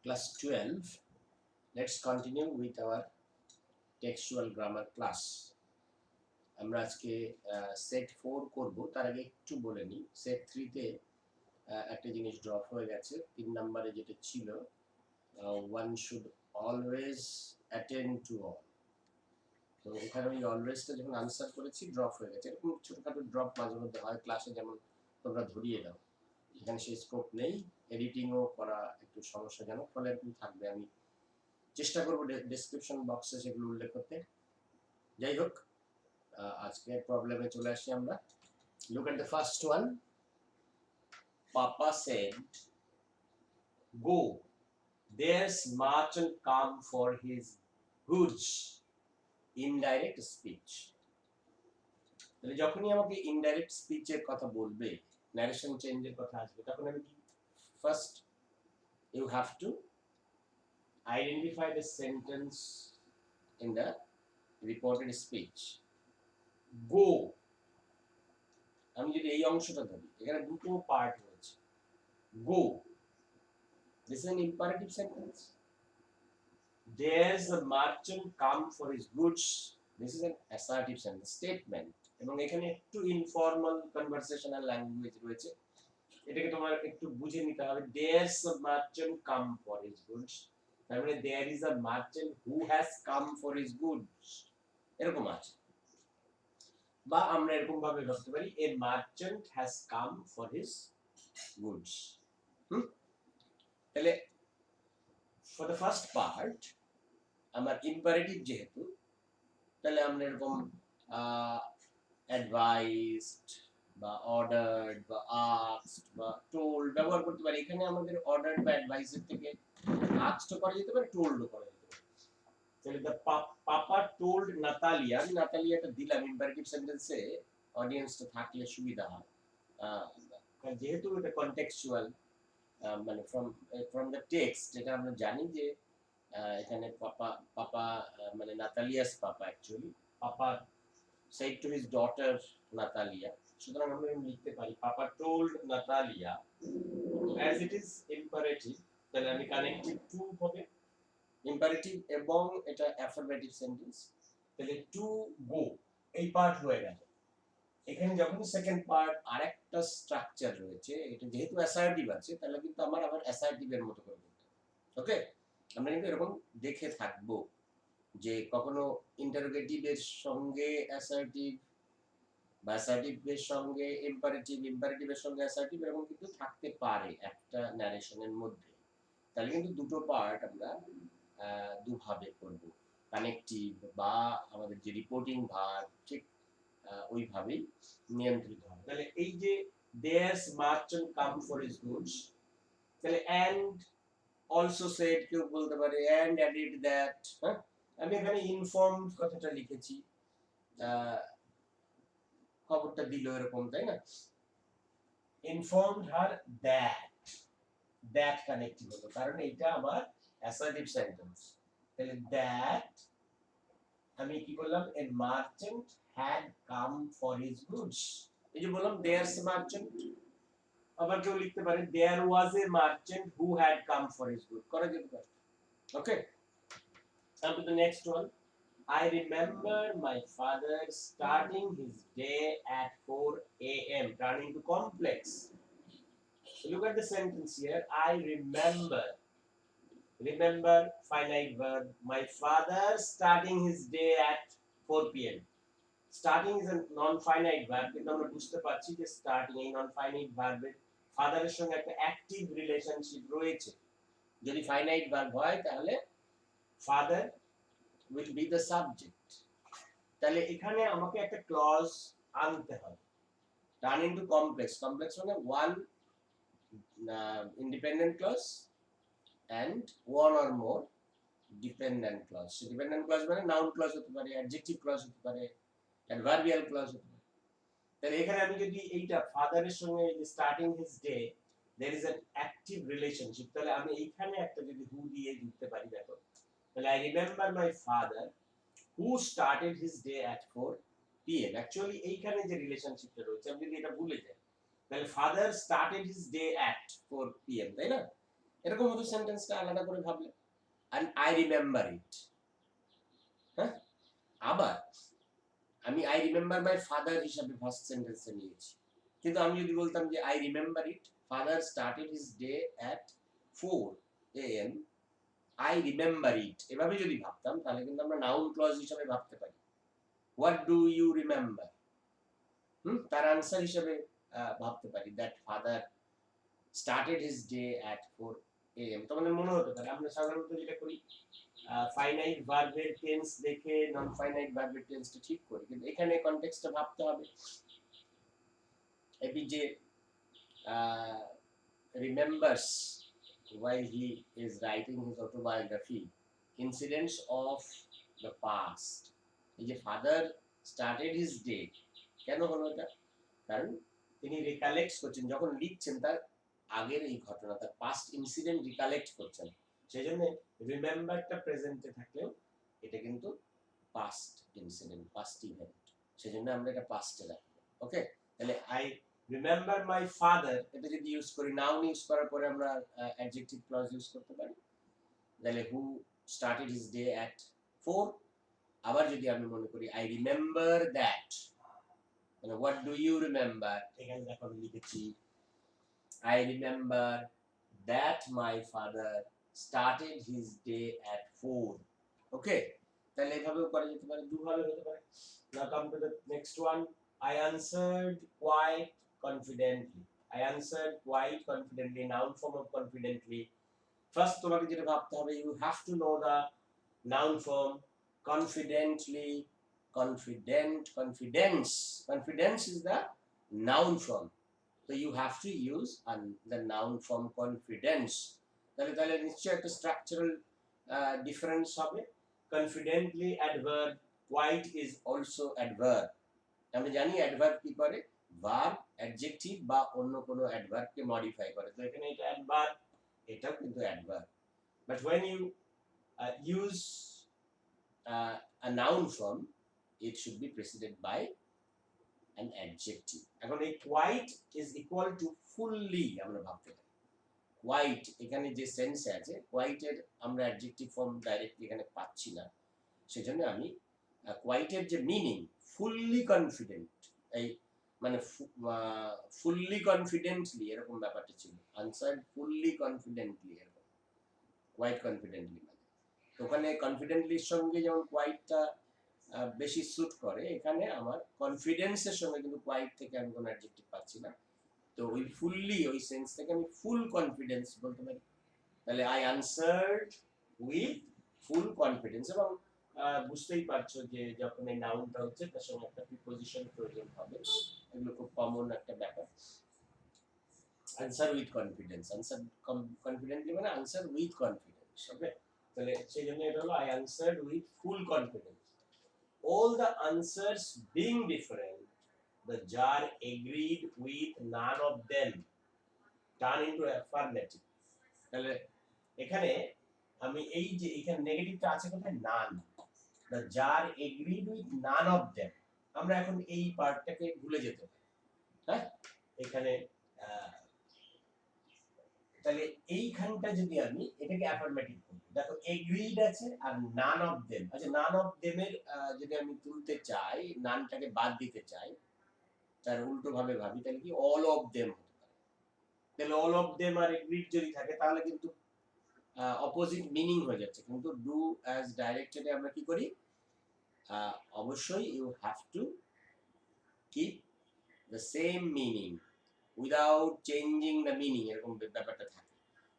Class 12. Let's continue with our textual grammar class. আমরা আজকে set 4 করব। তার আগে একটু বলে নিই, সেট 3 তে একটা জিনিস ড্রপ হয়ে গেছে। 3 নম্বরে যেটা ছিল one should always attend to all। তো ওখানে ওই অলওয়েজটা যখন আনসার করেছি ড্রপ হয়ে গেছে। এরকম ছোটখাটো ড্রপ মাঝে মধ্যে হয় ক্লাসে, যেমন তোমরা ধরিয়ে দাও। এখানে সেই স্কোপ নেই, এডিটিংও করা একটু সমস্যাজনক, ফলে এরকম থাকবে। আমি চেষ্টা করবো ডেসক্রিপশন বক্সে সেগুলো উল্লেখ করতে। যাই হোক, আজকে প্রবলেমে চলে আসি আমরা। Look at the first one. Papa said go, there's merchant come for his goods। Indirect speech. তাহলে যখনই আমাকে ইনডাইরেক্ট স্পিচের কথা বলবে, ন্যারেশন চেঞ্জের কথা আসবে, তখন আমি কি first you have to identify the sentence in the reported speech. Go, আমি যদি এই অংশটা ধরি, এখানে দুটো পার্ট রয়েছে। গো, this is an imperative sentence. There's a merchant come for his goods, this is an assertive sentence statement। এবং এখানে একটু ইনফর্মাল কনভারসেশনাল ল্যাঙ্গুয়েজ রয়েছে, এটাকে তোমার একটু বুঝে নিতে হবে। there's a merchant come for his goods, তার মানে there is a merchant who has come for his goods, এরকম আছে। বা আমরা এরকম ভাবে ভাবতে পারি a merchant has come for his goods। তাহলে ফর দ্য ফার্স্ট পার্ট আমার ইম্পারেটিভ যেহেতু, তাহলে আমরা এরকম অ্যাডভাইসড বা অর্ডারড বা আস্কড বা টোল্ড ব্যবহার করতে পারি। এখানে আমাদের অর্ডারড বা অ্যাডভাইসের থেকে আস্কড করা যেতে পারে, টোল্ডও করা যেতে পারে। তাহলে দ্য পাপা টোল্ড নাতালিয়া, আমি নাতালিয়াটা দিলাম ইম্পারেটিভ সেন্টেন্সে, অডিয়েন্সটা থাকলে সুবিধা হয়। যেহেতু এটা কনটেক্সচুয়াল, মানে ফ্রম দ্য টেক্সট, যেটা আমরা জানি যে এখানে পাপা পাপা মানে Natalia's papa, actually papa said to his daughter Natalia. সুতরাং আমরা লিখতে পারি papa told Natalia, as it is imperative, তাহলে আমি কানেক্টিভ টু হবে ইম্পারেটিভ এবং এটা অ্যাফার্মেটিভ সেন্টেন্স। তাহলে টু গো এই পার্ট হয়ে গেল। এখানে যখন সেকেন্ড পার্ট আরেকটা স্ট্রাকচার রয়েছে, এটা যেহেতু অ্যাসার্টিভ আছে, তাহলে কিন্তু আমার আবার অ্যাসার্টিভের মতো করে করতে হবে। ওকে, আমরা কিন্তু এরকম দেখে থাকবো যে কখনো ইন্টারোগেটিভের সঙ্গে অ্যাসার্টিভ বা অ্যাসার্টিভের সঙ্গে ইম্পারেটিভ, ইম্পারেটিভের সঙ্গে অ্যাসার্টিভ, এরকম কিন্তু থাকতে পারে একটা ন্যারেশনের মধ্যে। তাহলে কিন্তু দুটো পার্ট আমরা দুভাবে করব, কানেক্টিভ বা আমাদের যে রিপোর্টিং ভার্ব, ঠিক ওইভাবেই নিয়ন্ত্রিত হবে। তাহলে এই যে there's merchant come for his goods, তাহলে and also said কেউ বলতে পারে, and added that। হ্যাঁ, আমি এখানে ইনফর্মড কথাটা লিখেছি, খবরটা দিল এরকম, তাই না? Informed her that, that connective হলো, কারণ এটা আমার অ্যাসার্টিভ সেন্টেন্স। তাহলে দ্যাট আমি কি করলাম, a merchant had come for his goods. এই যে বললাম দেয়ারস এ মার্চেন্ট, আবার কেউ লিখতে পারে there was a merchant who had come for his good, করা যেতে পারে। ওকে, come to the next one. I remember my father starting his day at 4 a.m. turning to complex. So look at the sentence here. I remember. Remember, finite verb. My father starting his day at 4 p.m. Starting is a non-finite verb, কিন্তু আমরা বুঝতে পারছি যে starting এই non-finite ভার্বের ফাদারের সঙ্গে একটা active relationship রয়েছে। যদি ফাইনাইট ভার্ব হয় তাহলে father will be the subject। তাহলে এখানে আমাকে একটা ক্লজ আনতে হবে, টার্ন ইনটু কমপ্লেক্স। কমপ্লেক্স মানে one independent clause and one or more dependent clause। dependent clause মানে নাউন ক্লজ হতে পারে, অ্যাডজেক্টিভ ক্লজ হতে পারে, অ্যাডভার্বিয়াল ক্লজ হতে পারে। তাহলে এখানে আমি যদি এইটা ফাদারের সঙ্গে starting his day there is an active relationship, তাহলে আমি এইখানে একটা যদি হু দিয়ে দিতে পারি, দেখো, তাহলে I remember my father who started his day at 4 p.m. Actually এইখানে যে রিলেশনশিপটা রয়েছে, আমি যদি এটা ভুলে যাই, তাহলে father started his day at 4 p.m., তাই না? এরকম হতো সেন্টেন্সটা আলাদা করে ভাবলে। and I remember it, হ্যাঁ। আবার আমি I remember my father হিসাবে ফার্স্ট সেন্টেন্সে নিয়েছি, কিন্তু আমি যদি বলতাম যে I remember it father started his day at 4 am, I remember it, এভাবে যদি ভাবতাম তাহলে কিন্তু আমরা নাউন ক্লজ হিসাবে ভাবতে পারি। what do you remember, তার আনসার হিসাবে ভাবতে পারি that father started his day at 4 am। তোমাদের মনে হতে পারে আমরা সাধারণত যেটা করি ফাইনাইট ভার্বের টেন্স দেখে নন ফাইনাইট ভার্বের টেন্সটা ঠিক করি, কিন্তু এখানে কনটেক্সটটা ভাবতে হবে। APJ remembers while he is writing his autobiography incidents of the past। এই যে ফাদার স্টার্টেড হিজ ডে, কেন হলো এটা? কারণ তিনি রিকালেক্ট করছেন, যখন লিখছেন তার আগের এই ঘটনা, তার পাস্ট ইনসিডেন্ট রিকালেক্ট করছেন, সেই জন্য রিমেম্বারটা প্রেজেন্টে থাকলেও এটা কিন্তু পাস্ট ইনসিডেন্ট, পাস্ট ইভেন্ট, সেই জন্য আমরা এটা পাস্টে রাখবো। ওকে, তাহলে আই রিমেম্বার মাই ফাদার, এটা যদি ইউজ করি নাউন ইউজ করার পরে আমরা অ্যাডজেক্টিভ ক্লজ ইউজ করতে পারি। তাহলে who started his day at 4। আবার যদি আমি মনে করি আই রিমেম্বার দ্যাট, মানে হোয়াট ডু ইউ রিমেম্বার, এখানে দেখো আমি লিখেছি I remember that my father started his day at 4। ওকে, তাহলে এভাবেও করা যেতে পারে, দুভাবে হতে পারে। Now come to the next one. I answered quite confidently, I answered quite confidently, noun form of confidently। First তোমাকে যেটা ভাবতে হবে, you have to know the noun form confidently, confident, confidence, confidence is the noun form, so you have to use the noun form confidence। তাহলে নিশ্চয়ই একটা structural difference হবে। confidently adverb, quite is also adverb। আমরা জানি adverb কি করে, verb adjective বা অন্য কোনো অ্যাডভার্বকে মডিফাই করে, তো এখানে এটা অ্যাডভার্ব, এটাও কিন্তু adverb. But when you use a noun form, it should be preceded by an adjective। এখন এই quite is equal to fully আমরা ভাবতে পারি। quite এখানে যে সেন্সে আছে, quite এর আমরা অ্যাডজেক্টিভ ফর্ম ডাইরেক্টলি এখানে পাচ্ছি না, সেজন্য আমি quite এর যে মিনিং ফুললি কনফিডেন্ট, এই মানে ফুললি কনফিডেন্টলি এরকম ব্যাপারটা ছিল, আনসার ফুললি কনফিডেন্টলি এরকম, quite confidently মানে তো ওখানে কনফিডেন্টলির সঙ্গে যেমন quiteটা বেশি স্যুট করে, এখানে আমার কনফিডেন্সের সঙ্গে কিন্তু কোয়াইট থেকে আমি কোনো অ্যাডজেক্টিভ পাচ্ছি না, তো ওই ফুললি ওই সেন্স থেকে আমি ফুল কনফিডেন্স বলতে পারি। তাহলে I answered with full confidence. এবং বুঝতেই পারছো যে যখন এই নাউনটা হচ্ছে তার সঙ্গে একটা প্রিপজিশন প্রয়োজন হবে, এগুলো খুব কমন একটা ব্যাপার। Answer with confidence, answer confidently মানে আনসার উইথ কনফিডেন্স। ওকে, তাহলে সেই জন্য এটা হলো I answered with full confidence. All the answers being different, the jar agreed with none of them, turn into affirmative। তাহলে এখানে আমি এই যে এখানে নেগেটিভটা আছে কোথায়, নান, the jar agreed with none of them, আমরা এখন এই পার্টটাকে ভুলে যেতে পারি, হ্যাঁ। এখানে তাহলে এইখানটা যদি আমি এটাকে অ্যাফার্মেটিভ করি, দেখো এগ্রিড আছে আর নান অফ দেম, আচ্ছা নান অফ দেম এর যদি আমি তুলতে চাই, নানটাকে বাদ দিতে চাই, তার উল্টো ভাবে ভাবি, তাহলে কি অল অফ দেম হতে পারে। তাহলে all of them are agreed যদি থাকে তাহলে কিন্তু অপোজিট মিনিং হয়ে যাচ্ছে, কিন্তু ডু অ্যাজ ডাইরেক্টেডে আমরা কি করি, অবশ্যই you have to keep the same meaning without changing the meaning, এরকম ব্যাপারটা থাকে।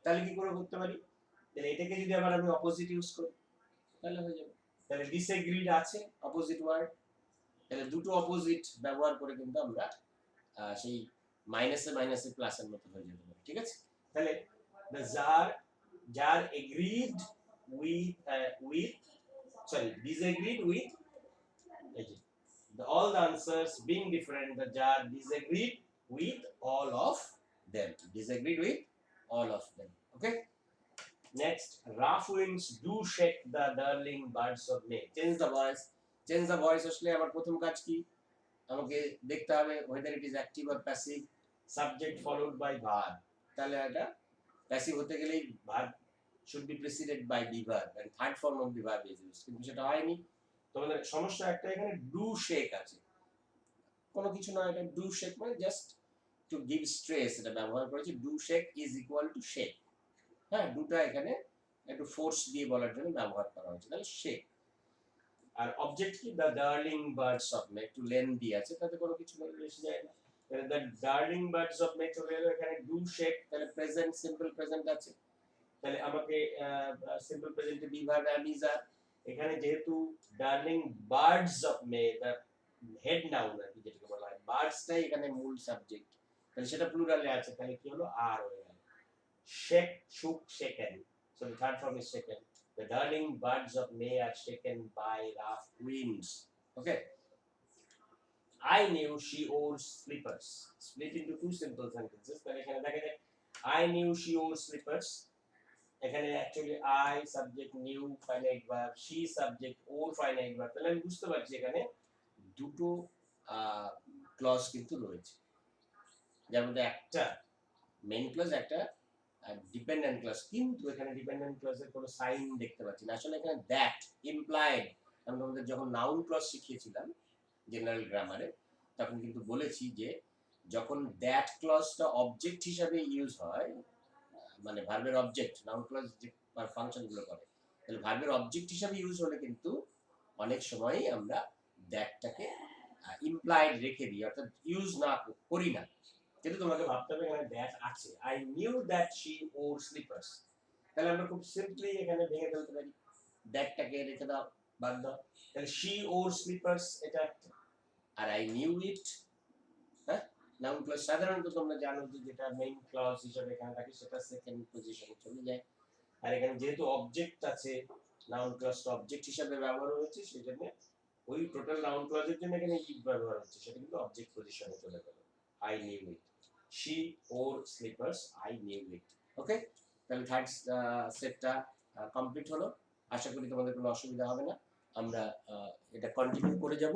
তাহলে কি করে করতে পারি, তাহলে এটাকে যদি আবার আমি অপোজিট ইউজ করি তাহলে হয়ে যাবে। তাহলে ডিসএগ্রিড আছে অপোজিট ওয়ার্ড, তাহলে দুটো অপোজিট ব্যবহার করে কিন্তু আমরা সেই মাইনাসে মাইনাসে প্লাসের মতো হয়ে যেতে পারে, ঠিক আছে। তাহলে the jar agreed with disagreed with all the answers being different, the jar disagreed with all of them, disagreed with all of them। Okay, next, rough winds do shake the darling birds of May, change the voice। change the voice আসলে আমার প্রথম কাজ কি, আমাকে দেখতে হবে whether it is active or passive, subject followed by verb। তাহলে এটা প্যাসিভ হতে গেলেই verb should be preceded by the verb and third form of the verb is used, কিন্তু সেটা হয়নি। তোমাদের সমস্যা একটা এখানে ডু শেক আছে, কোনো কিছু না, এটা ডু শেক মানে জাস্ট টু গিভ স্ট্রেস, এটা ব্যবহার করেছি, do shake is equal to shake. হ্যাঁ, দুটা এখানে একটু ফোর্স দিয়ে বলার জন্য ব্যবহার করা হয়েছে, তাহলে শেক। আর অবজেক্ট কি, দ্য ডার্লিং বার্ডস অফ মে, একটু লেন্দি আছে, তাতে কোনো কিছু এসে যায় না। তাহলে the darling birds of May চলে এলো, এখানে ডু শেক, তাহলে প্রেজেন্ট, সিম্পল প্রেজেন্ট আছে, তাহলে আমাকে সিম্পল প্রেজেন্টে be verb am is are. এখানে যেহেতু darling birds of May, the head noun আর কি যেটাকে বলা হয়, বার্ডসটাই এখানে মূল সাবজেক্ট, তাহলে সেটা প্লুরালে আছে, তাহলে কি হলো, আর হয়ে গেল, শেক, শুক, shaken. So the third form is shaken. The darling buds of May are shaken by rough winds. Okay. I knew she wore slippers. Split into two simple sentences. তাহলে এখানে দেখা যায় I knew she wore slippers. এখানে actually I subject, knew finite verb, she subject, or finite verb. তাহলে আমি বুঝতে পারছি এখানে দুটো ক্লজ কিন্তু রয়েছে, যার মধ্যে একটা মেইন ক্লজ, একটা ডিপেন্ডেন্ট ক্লজ, কিন্তু এখানে ডিপেন্ডেন্ট ক্লজের কোনো সাইন দেখতে পাচ্ছি না। আসলে এখানে দ্যাট ইমপ্লাইড, আমি তোমাদের যখন নাউন ক্লজ শিখিয়েছিলাম জেনারেল গ্রামারে, তখন কিন্তু বলেছি যে যখন দ্যাট ক্লজটা অবজেক্ট হিসাবে ইউজ হয়, মানে ভার্বের অবজেক্ট, নাউন ক্লজ যে ফাংশনগুলো করে, তাহলে ভার্বের অবজেক্ট হিসাবে ইউজ হলে কিন্তু অনেক সময়ই আমরা দ্যাটটাকে ইমপ্লাইড রেখে দিই, অর্থাৎ ইউজ না করি না। কিন্তু তোমাকে ভাবতে হবে এখানে দ্যাট আছে, I knew that she wore sleepers, তাহলে আমরা খুব সিম্পলি এখানে ভেঙে ফেলতে পারি, দ্যাটটাকে রেখে দাও, বাদ দাও, তাহলে শি ওর স্লিপার্স এটা একটা, আর আই নিউ ইট, হ্যাঁ, নাউন ক্লজ সাধারণত তোমরা জানো যে যেটা মেইন ক্লজ হিসেবে এখানে থাকে সেটা সেকেন্ড পজিশনে চলে যায়, আর এখানে যেহেতু অবজেক্ট আছে, নাউন ক্লজটা অবজেক্ট হিসেবে ব্যবহার হয়েছে, সেই জন্য ওই টোটাল নাউন ক্লজের জন্য এখানে ইট ব্যবহার হচ্ছে, সেটা কিন্তু অবজেক্ট পজিশনে চলে গেল, I knew it, she wore slippers, I knew it. Okay, তাহলে থার্ড সেটটা কমপ্লিট হলো, আশা করি তোমাদের কোনো অসুবিধা হবে না, আমরা এটা কন্টিনিউ করে যাব।